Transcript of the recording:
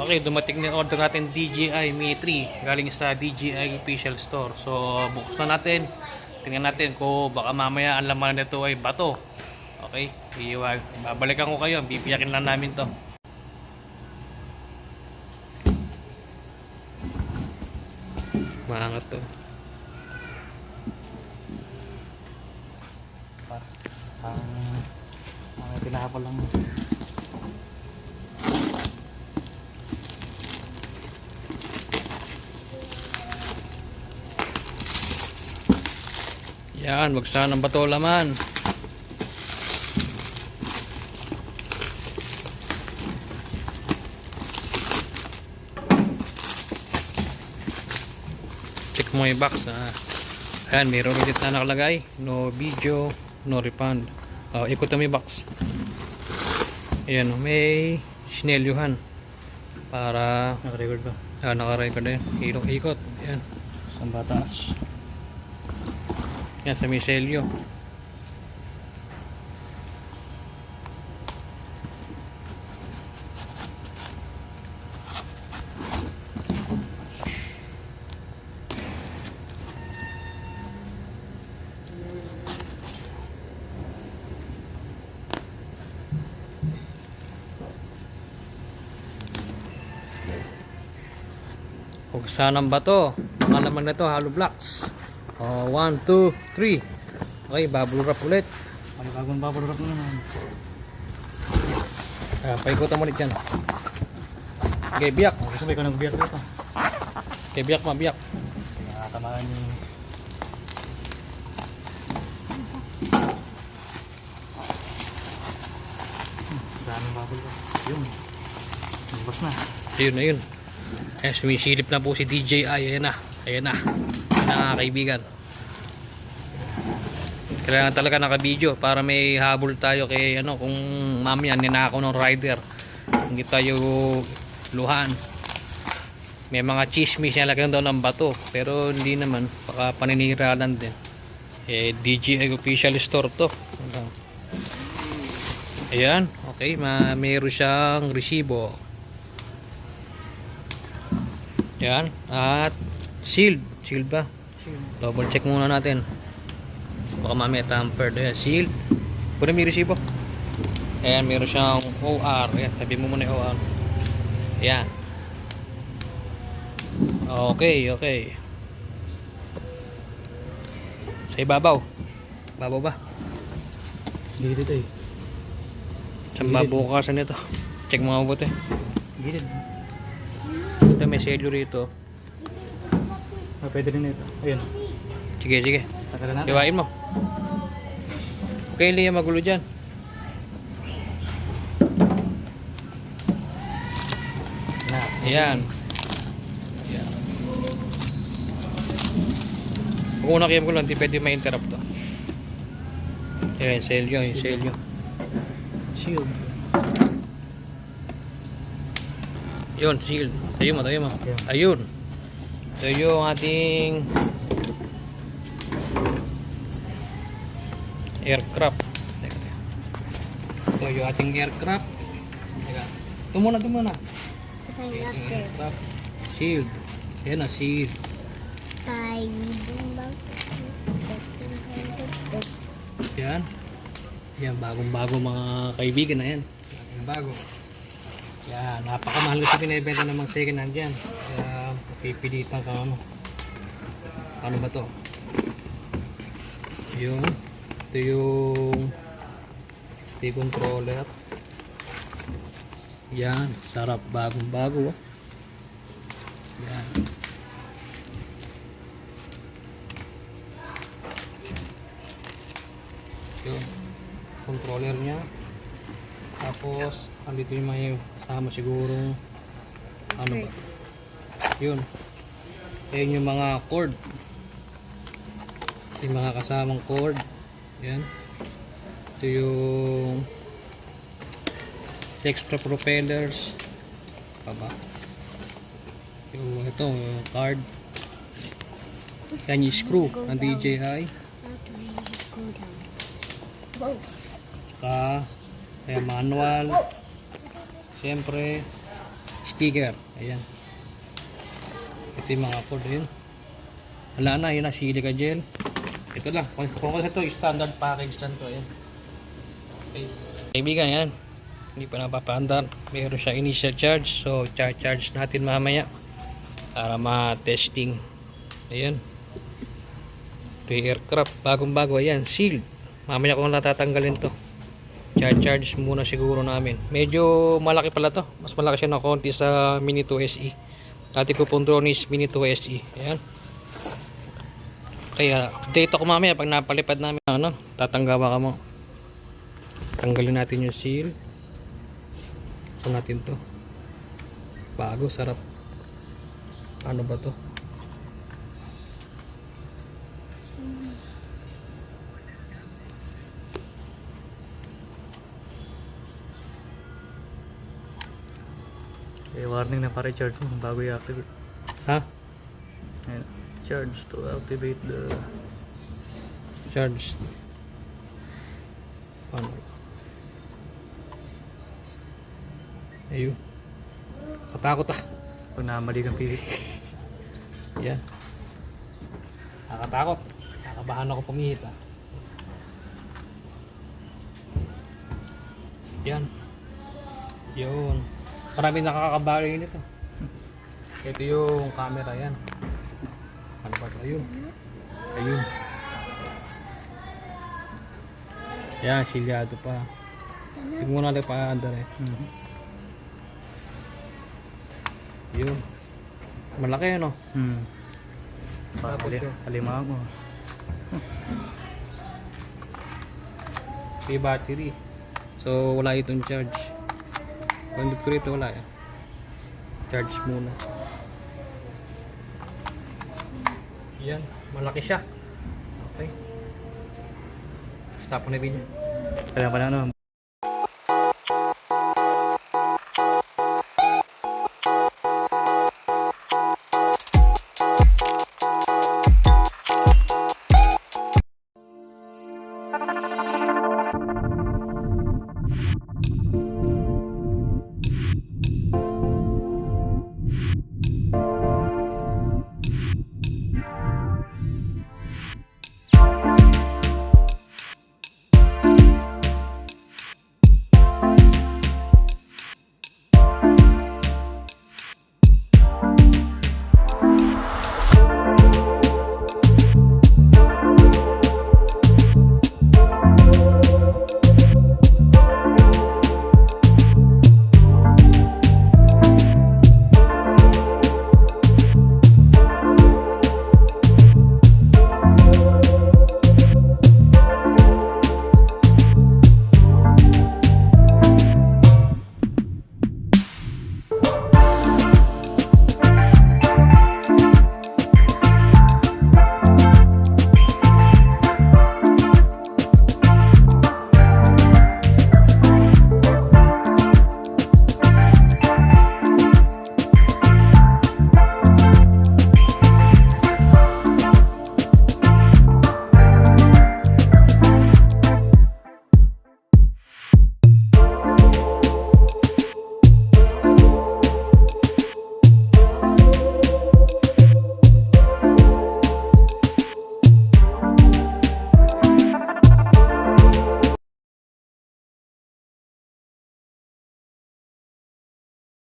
Okay, dumating na yung order natin DJI Mi 3 galing sa DJI official store. So, buksan natin. Tingnan natin kung baka mamaya ang laman nito ay bato. Okay, babalikan ko kayo. Bibiyakin lang namin to. Maangat to. Ang tinapal lang. Yan, wag sana ng bato laman. Check mo yung box. Ayan, mayroon ulit na nakalagay. No video, no refund. Ikot mo yung box. Ayan, may sinelyuhan. Para Naka-record ba? naka-record na yun. Ikot. Ayan. Saan ba taas? Yan, sa may selyo. Huwag sanang bato. Ang laman na ito, hollow blocks. 1, 2, 3. Okay, bubble wrap ulit. Bagong bubble wrap na naman. Paikutan mo ulit yan. Okay, biyak. Gusto ba ikaw nag-biyak dito? Okay, biyak ma, biyak. Nakatamaan yung... Daming bubble wrap. Yun. Labas na. Ayun, ayun. Ayan, sumisilip na po si DJI. Ayan na. Ayan na. Ayan na mga kaibigan. Kailangan talaga naka-video para may habol tayo kay ano, kung mamaya ninakaw ng rider. Hindi tayo luhan. May mga chismis na lagyan daw ng bato. Pero hindi naman. Baka paninira lang din. DJI official store to. Ayan. Okay. Mayroon siyang resibo. Ayan. At sealed. Sealed ba? Double check muna natin. Baka mamaya tampered. Ayan, sealed. Kunin mo yung resibo. Ayan, meron siyang OR. Ayan, tabi mo muna yung OR. Ayan. Okay, okay. Sa ibabaw. Babaw ba? Gilid eh. Saan babukasan nito? Check mo mabuti. Gilid. Ito, may selyo rito. Pwede rin ito. Ayun. Sige, sige. Takalan natin. Iwain mo. Okay, Liam, magulo dyan. Ayan. Ayan. Kung nakiyam ko lang, di pwede ma-interrupt to. Ayan, yung selyo, yung selyo. Shield. Yun, sealed. Tayo mo, tayo mo. Yeah. Ayun. Ito yung ating aircraft. Teka, teka. Ito yung ating aircraft. Teka. Ito muna, ito muna. Ito yung aircraft. Sealed. Ayan na, sealed. Yan. Yan, bagong-bago mga kaibigan na yan. Bago. Yan, napakamahal kasi pinibenta ng mga second hand yan. Kaya pipilitan ka ano. Ano ba to? Yung ito yung controller. Yan, sarap, bagong-bago. Yan. Yung controller niya. Tapos andito yung may kasama sigurong ano ba? Yun. Ayan yung mga cord. Yung mga kasamang cord. Yan. Ito yung extra propellers. Baba. Yung ito, yung card. Yan yung screw ng DJI. Tsaka, kaya manual. Siyempre, sticker. Ayan. Ito yung mga cord. Ayan. Wala na. Yun na. Silica gel. Ito lang. Kung ito, standard package lang to. Ayan. Okay. Kaibigan, yan. Hindi pa napapaandar. Meron siya initial charge. So, charge natin mamaya. Para ma-testing. Ayan. Ito yung aircraft. Bagong-bago. Ayan. Sealed. Mamaya kung natatanggalin to. Charge muna siguro namin. Medyo malaki pala to. Mas malaki siya na konti sa Mini 2 SE. Dati ko pong drone is Mini 2 SE. Ayan. Kaya update ako mamaya pag napalipad namin. Ano, tatanggawa ka mo. Tanggalin natin yung seal. So natin to. Bago, sarap. Ano ba to? Eh, warning na pa-recharge mo bago i-activate. Ha? Ayun. Charge to activate the... Charge. Ano? Ayun. Katakot ah. Pag namali kang pili. Yan. Nakatakot. Nakabahan ako pumihit ah. Yan. Yun. Marami nakakabali nito. Ito yung camera yan. Ano ba ito? Ayun. Ayun. Yan, silyado pa. Tingnan mo na lang pa under eh. Yun. Malaki ano? Tapos yun. Halima mo. May battery. So wala itong charge. Bandit ko rito wala eh. Charge muna. Yan. Malaki siya. Okay. Stop na video. Kailangan pa na ano,